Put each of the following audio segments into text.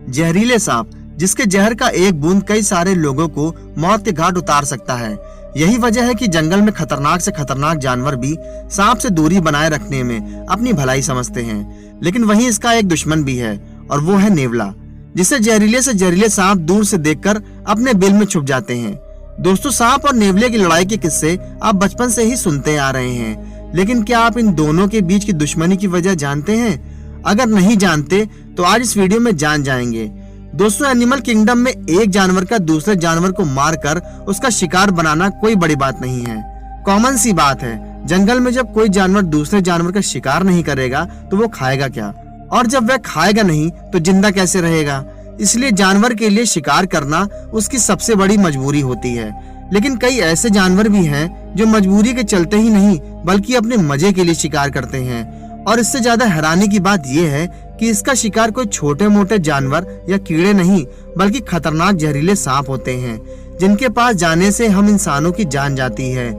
जहरीले सांप, जिसके जहर का एक बूंद कई सारे लोगों को मौत के घाट उतार सकता है। यही वजह है कि जंगल में खतरनाक से खतरनाक जानवर भी सांप से दूरी बनाए रखने में अपनी भलाई समझते हैं। लेकिन वहीं इसका एक दुश्मन भी है और वो है नेवला, जिसे जहरीले से जहरीले सांप दूर से देखकर अपने बिल में छुप जाते हैं। दोस्तों, सांप और नेवले की लड़ाई के किस्से आप बचपन से ही सुनते आ रहे हैं, लेकिन क्या आप इन दोनों के बीच की दुश्मनी की वजह जानते हैं? अगर नहीं जानते तो आज इस वीडियो में जान जाएंगे। दोस्तों, एनिमल किंगडम में एक जानवर का दूसरे जानवर को मारकर उसका शिकार बनाना कोई बड़ी बात नहीं है। कॉमन सी बात है, जंगल में जब कोई जानवर दूसरे जानवर का शिकार नहीं करेगा तो वो खाएगा क्या, और जब वह खाएगा नहीं तो जिंदा कैसे रहेगा। इसलिए जानवर के लिए शिकार करना उसकी सबसे बड़ी मजबूरी होती है। लेकिन कई ऐसे जानवर भी हैं जो मजबूरी के चलते ही नहीं बल्कि अपने मजे के लिए शिकार करते हैं। और इससे ज्यादा हैरानी की बात यह है कि इसका शिकार कोई छोटे मोटे जानवर या कीड़े नहीं बल्कि खतरनाक जहरीले सांप होते हैं, जिनके पास जाने से हम इंसानों की जान जाती है।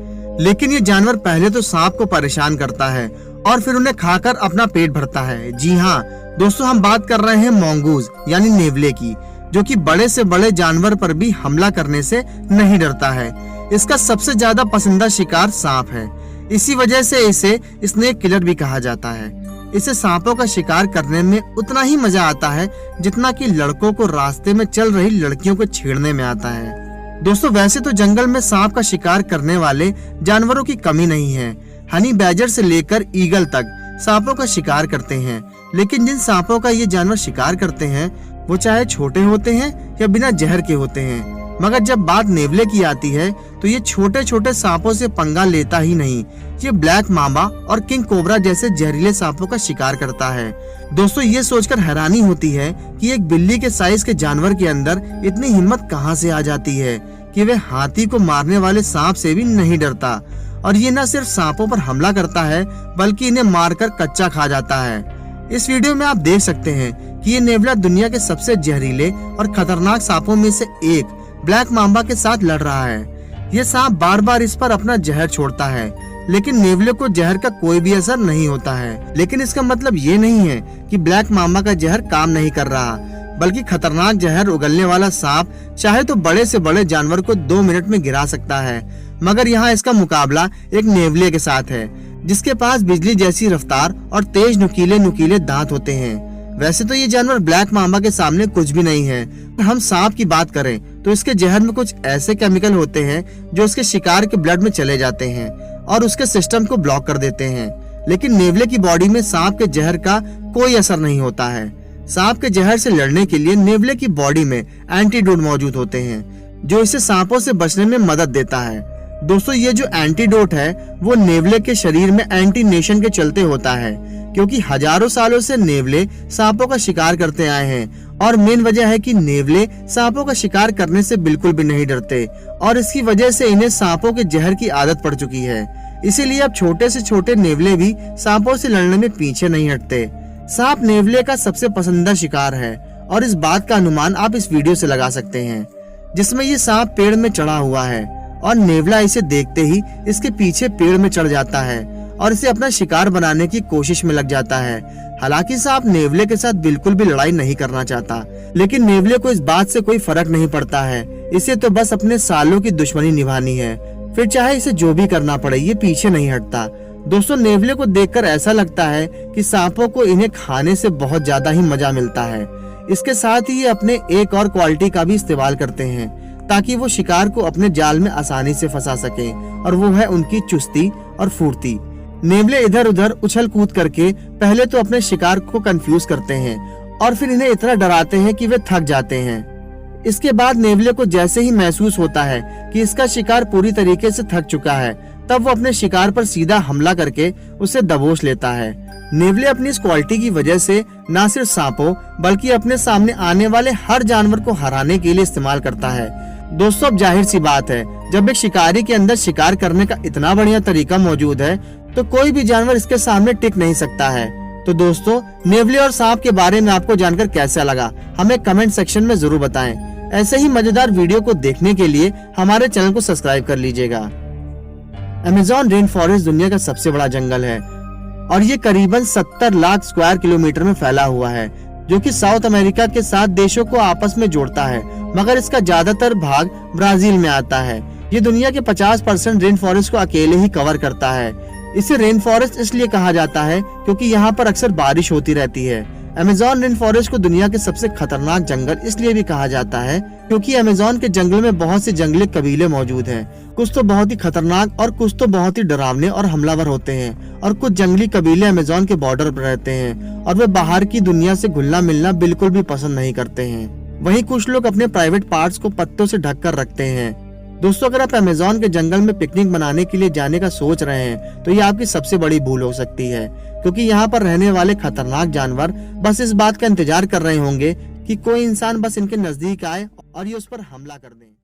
लेकिन ये जानवर पहले तो सांप को परेशान करता है और फिर उन्हें खाकर अपना पेट भरता है। जी हाँ दोस्तों, हम बात कर रहे हैं मोंगूज यानी नेवले की, जो कि बड़े से बड़े जानवर पर भी हमला करने से नहीं डरता है। इसका सबसे ज्यादा पसंदीदा शिकार सांप है। इसी वजह से इसे स्नेक किलर भी कहा जाता है। इसे सांपों का शिकार करने में उतना ही मजा आता है जितना कि लड़कों को रास्ते में चल रही लड़कियों को छेड़ने में आता है। दोस्तों, वैसे तो जंगल में सांप का शिकार करने वाले जानवरों की कमी नहीं है। हनी बैजर से लेकर ईगल तक सांपों का शिकार करते हैं। लेकिन जिन सांपों का ये जानवर शिकार करते हैं वो चाहे छोटे होते हैं या बिना जहर के होते हैं। मगर जब बात नेवले की आती है तो ये छोटे छोटे सांपों से पंगा लेता ही नहीं, ये ब्लैक मामा और किंग कोबरा जैसे जहरीले सांपों का शिकार करता है। दोस्तों, ये सोचकर हैरानी होती है कि एक बिल्ली के साइज के जानवर के अंदर इतनी हिम्मत कहां से आ जाती है कि वह हाथी को मारने वाले सांप से भी नहीं डरता। और ये न सिर्फ सांपों पर हमला करता है बल्कि इन्हें मारकर कच्चा खा जाता है। इस वीडियो में आप देख सकते हैं कि ये नेवला दुनिया के सबसे जहरीले और खतरनाक सांपों में से एक ब्लैक माम्बा के साथ लड़ रहा है। ये सांप बार बार इस पर अपना जहर छोड़ता है, लेकिन नेवले को जहर का कोई भी असर नहीं होता है। लेकिन इसका मतलब ये नहीं है कि ब्लैक माम्बा का जहर काम नहीं कर रहा, बल्कि खतरनाक जहर उगलने वाला सांप चाहे तो बड़े से बड़े जानवर को 2 मिनट में गिरा सकता है। मगर यहाँ इसका मुकाबला एक नेवले के साथ है, जिसके पास बिजली जैसी रफ्तार और तेज नुकीले नुकीले दांत होते हैं। वैसे तो ये जानवर ब्लैक माम्बा के सामने कुछ भी नहीं है। हम सांप की बात करें तो इसके जहर में कुछ ऐसे केमिकल होते हैं जो उसके शिकार के ब्लड में चले जाते हैं और उसके सिस्टम को ब्लॉक कर देते हैं। लेकिन नेवले की बॉडी में सांप के जहर का कोई असर नहीं होता है। सांप के जहर से लड़ने के लिए नेवले की बॉडी में एंटीडोट मौजूद होते हैं, जो इसे सांपों से बचने में मदद देता है। दोस्तों, ये जो एंटीडोट है वो नेवले के शरीर में एंटीनेशन के चलते होता है, क्योंकि हजारों सालों से नेवले सांपों का शिकार करते आए हैं। और मेन वजह है कि नेवले सांपों का शिकार करने से बिल्कुल भी नहीं डरते और इसकी वजह से इन्हें सांपों के जहर की आदत पड़ चुकी है। इसीलिए अब छोटे से छोटे नेवले भी सांपों से लड़ने में पीछे नहीं हटते। सांप नेवले का सबसे पसंदीदा शिकार है और इस बात का अनुमान आप इस वीडियो से लगा सकते हैं, जिसमें ये सांप पेड़ में चढ़ा हुआ है और नेवला इसे देखते ही इसके पीछे पेड़ में चढ़ जाता है और इसे अपना शिकार बनाने की कोशिश में लग जाता है। हालांकि सांप नेवले के साथ बिल्कुल भी लड़ाई नहीं करना चाहता, लेकिन नेवले को इस बात से कोई फर्क नहीं पड़ता है। इसे तो बस अपने सालों की दुश्मनी निभानी है, फिर चाहे इसे जो भी करना पड़े, ये पीछे नहीं हटता। दोस्तों, नेवले को देखकर ऐसा लगता है कि सांपों को इन्हें खाने से बहुत ज्यादा ही मजा मिलता है। इसके साथ ही ये अपने एक और क्वालिटी का भी इस्तेमाल करते हैं ताकि वो शिकार को अपने जाल में आसानी से फंसा सके, और वो है उनकी चुस्ती और फुर्ती। नेवले इधर उधर उछल कूद करके पहले तो अपने शिकार को कंफ्यूज करते हैं और फिर इन्हें इतना डराते हैं कि वे थक जाते हैं। इसके बाद नेवले को जैसे ही महसूस होता है कि इसका शिकार पूरी तरीके से थक चुका है, तब वो अपने शिकार पर सीधा हमला करके उसे दबोच लेता है। नेवले अपनी इस क्वालिटी की वजह से न सिर्फ सांपों बल्कि अपने सामने आने वाले हर जानवर को हराने के लिए इस्तेमाल करता है। दोस्तों, अब जाहिर सी बात है, जब एक शिकारी के अंदर शिकार करने का इतना बढ़िया तरीका मौजूद है तो कोई भी जानवर इसके सामने टिक नहीं सकता है। तो दोस्तों, नेवले और सांप के बारे में आपको जानकर कैसा लगा, हमें कमेंट सेक्शन में जरूर बताएं। ऐसे ही मजेदार वीडियो को देखने के लिए हमारे चैनल को सब्सक्राइब कर लीजिएगा। अमेज़न रेन फॉरेस्ट दुनिया का सबसे बड़ा जंगल है और ये करीबन 70 लाख स्क्वायर किलोमीटर में फैला हुआ है। जो कि साउथ अमेरिका के 7 देशों को आपस में जोड़ता है, मगर इसका ज्यादातर भाग ब्राजील में आता है। ये दुनिया के 50% रेन फॉरेस्ट को अकेले ही कवर करता है। इसे रेन फॉरेस्ट इसलिए कहा जाता है क्योंकि यहाँ पर अक्सर बारिश होती रहती है। अमेज़न रेन फॉरेस्ट को दुनिया के सबसे खतरनाक जंगल इसलिए भी कहा जाता है क्योंकि अमेज़न के जंगल में बहुत से जंगली कबीले मौजूद हैं। कुछ तो बहुत ही खतरनाक और कुछ तो बहुत ही डरावने और हमलावर होते हैं, और कुछ जंगली कबीले अमेज़न के बॉर्डर पर रहते हैं और वे बाहर की दुनिया से घुलना मिलना बिल्कुल भी पसंद नहीं करते हैं। वहीं कुछ लोग अपने प्राइवेट पार्ट्स को पत्तों से ढक कर रखते हैं। दोस्तों, अगर आप अमेज़न के जंगल में पिकनिक मनाने के लिए जाने का सोच रहे हैं तो ये आपकी सबसे बड़ी भूल हो सकती है, क्योंकि यहाँ पर रहने वाले खतरनाक जानवर बस इस बात का इंतजार कर रहे होंगे कि कोई इंसान बस इनके नजदीक आए और ये उस पर हमला कर दे।